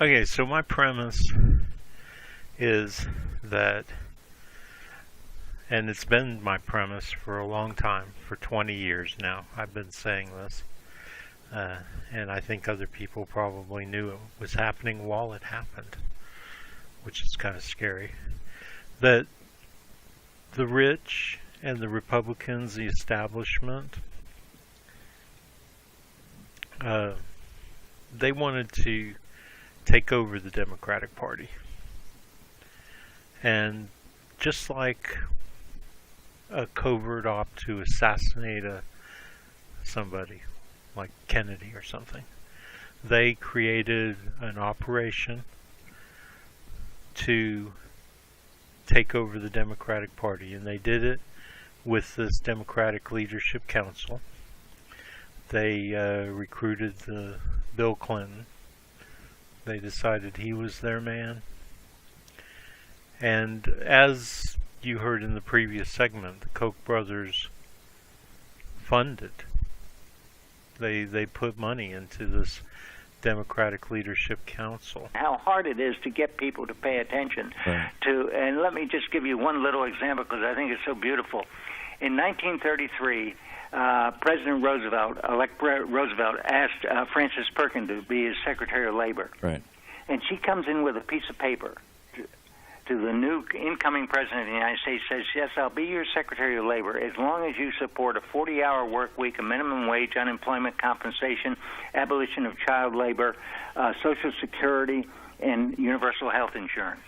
Okay, so my premise is that, and it's been my premise for a long time, for 20 years now. I've been saying this, and I think other people probably knew it was happening while it happened, which is kind of scary. That the rich and the Republicans, the establishment, they wanted to take over the Democratic Party. And just like a covert op to assassinate somebody, like Kennedy or something, they created an operation to take over the Democratic Party. And they did it with this Democratic Leadership Council. They recruited Bill Clinton. They decided he was their man. And as you heard in the previous segment, the Koch brothers funded. They put money into this Democratic Leadership Council. How hard it is to get people to pay attention to, and let me just give you one little example because I think it's so beautiful. In 1933, President Roosevelt, elect Roosevelt, asked Frances Perkins to be his Secretary of Labor. Right. And she comes in with a piece of paper to the new incoming President of the United States, says, yes, I'll be your Secretary of Labor as long as you support a 40-hour work week, a minimum wage, unemployment compensation, abolition of child labor, Social Security, and universal health insurance.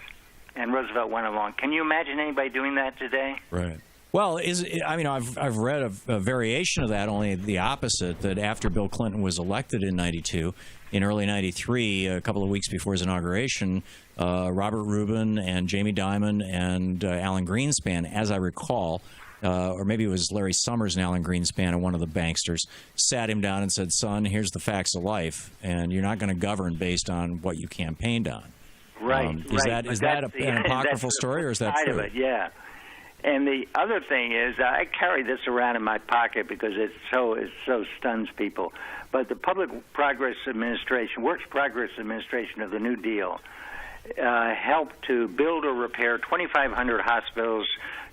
And Roosevelt went along. Can you imagine anybody doing that today? Right. Well, I've read a variation of that, only the opposite, that after Bill Clinton was elected in 92, in early 93, a couple of weeks before his inauguration, Robert Rubin and Jamie Dimon and Alan Greenspan, as I recall, or maybe it was Larry Summers and Alan Greenspan and one of the banksters, sat him down and said, son, here's the facts of life, and you're not going to govern based on what you campaigned on. Right. Is that an apocryphal story, or is that true? Of it, yeah. And the other thing is, I carry this around in my pocket because it so stuns people. But the Public Progress Administration, Works Progress Administration of the New Deal, helped to build or repair 2,500 hospitals,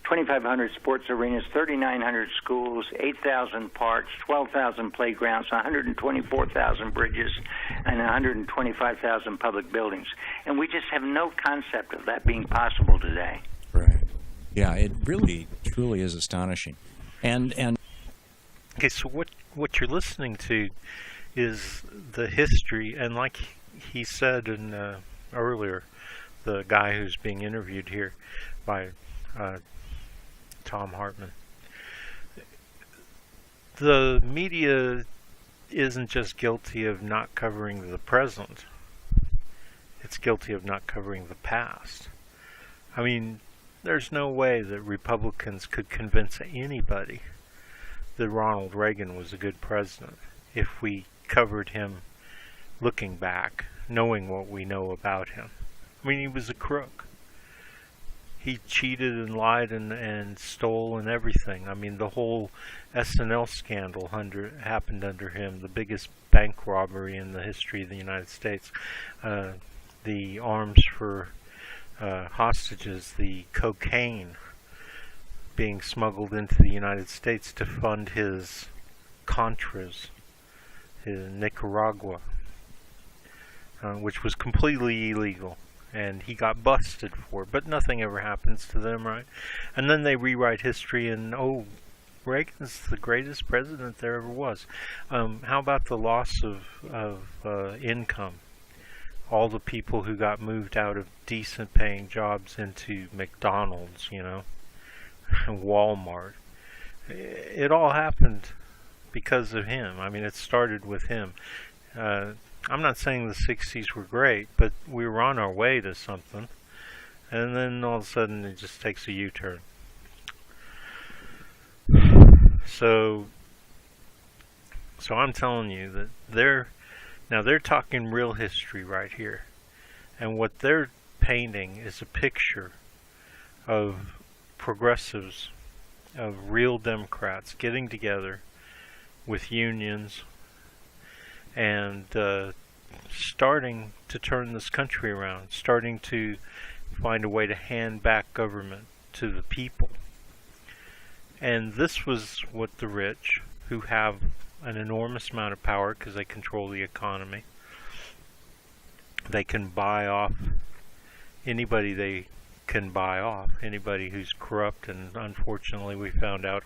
2,500 sports arenas, 3,900 schools, 8,000 parks, 12,000 playgrounds, 124,000 bridges, and 125,000 public buildings. And we just have no concept of that being possible today. Right. Yeah, it really, truly is astonishing. And okay, so what you're listening to is the history, and like he said earlier, the guy who's being interviewed here by Tom Hartman, the media isn't just guilty of not covering the present, it's guilty of not covering the past. I mean, there's no way that Republicans could convince anybody that Ronald Reagan was a good president if we covered him looking back, knowing what we know about him. I mean, he was a crook. He cheated and lied and stole and everything. I mean, the whole SNL scandal happened under him, the biggest bank robbery in the history of the United States. The arms for hostages, the cocaine being smuggled into the United States to fund his Contras in Nicaragua, which was completely illegal, and he got busted for it, but nothing ever happens to them, right? And then they rewrite history and, oh, Reagan's the greatest president there ever was. How about the loss of income? All the people who got moved out of decent paying jobs into McDonald's, and Walmart. It all happened because of him. I mean, it started with him. I'm not saying the 60s were great, but we were on our way to something. And then all of a sudden it just takes a U-turn. So I'm telling you that they're talking real history right here. And what they're painting is a picture of progressives, of real Democrats getting together with unions and starting to turn this country around, starting to find a way to hand back government to the people. And this was what the rich, who have an enormous amount of power because they control the economy, they can buy off anybody they can buy off, anybody who's corrupt, and unfortunately we found out,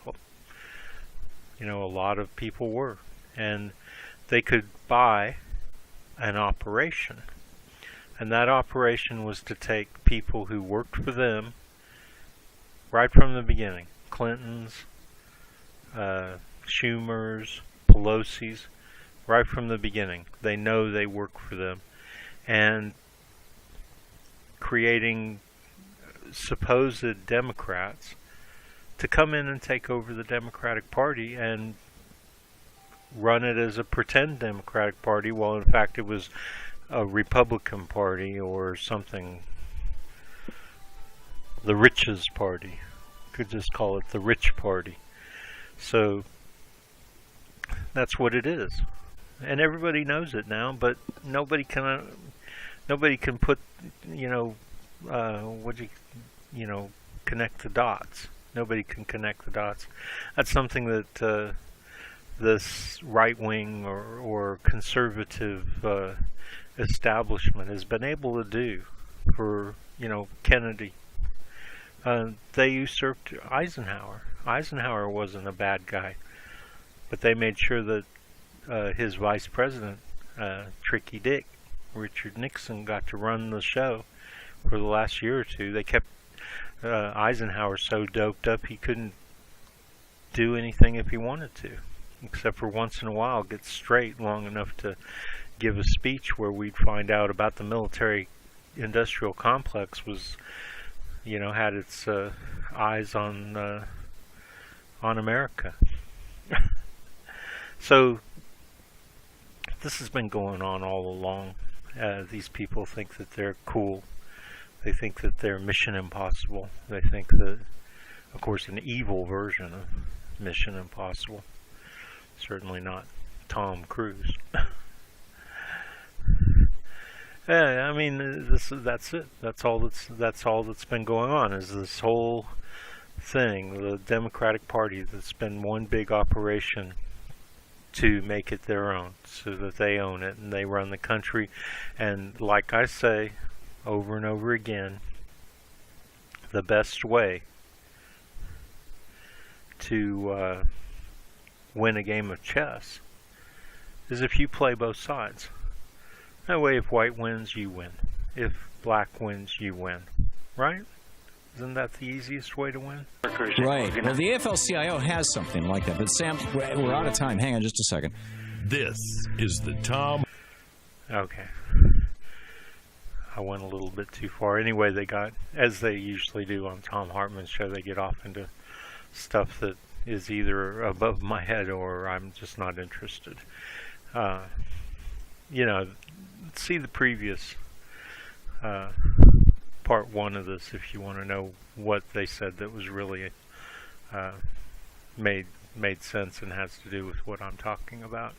a lot of people were. And they could buy an operation. And that operation was to take people who worked for them right from the beginning. Clintons, Schumers, Pelosi's, right from the beginning. They know they work for them. And creating supposed Democrats to come in and take over the Democratic Party and run it as a pretend Democratic Party, while in fact it was a Republican Party or something. The Riches Party. Could just call it the Rich Party. So that's what it is, and everybody knows it now. But nobody can put connect the dots. Nobody can connect the dots. That's something that this right wing or conservative establishment has been able to do for Kennedy. They usurped Eisenhower. Eisenhower wasn't a bad guy, but they made sure that his vice president, Tricky Dick, Richard Nixon, got to run the show for the last year or two. They kept Eisenhower so doped up he couldn't do anything if he wanted to, except for once in a while get straight long enough to give a speech where we'd find out about the military industrial complex was had its eyes on America. So this has been going on all along. These people think that they're cool. They think that they're Mission Impossible. They think that, of course, an evil version of Mission Impossible. Certainly not Tom Cruise. I mean, that's it. That's all that's been going on. Is this whole thing, the Democratic Party, that's been one big operation to make it their own, so that they own it and they run the country. And like I say over and over again, the best way to win a game of chess is if you play both sides. That way, if white wins, you win. If black wins, you win. Right? Isn't that the easiest way to win? Right. Well, the AFL-CIO has something like that. But Sam, we're out of time. Hang on just a second. This is the Tom. Okay. I went a little bit too far. Anyway, they got, as they usually do on Tom Hartman's show, they get off into stuff that is either above my head or I'm just not interested. See the previous part one of this if you want to know what they said that was really made sense and has to do with what I'm talking about.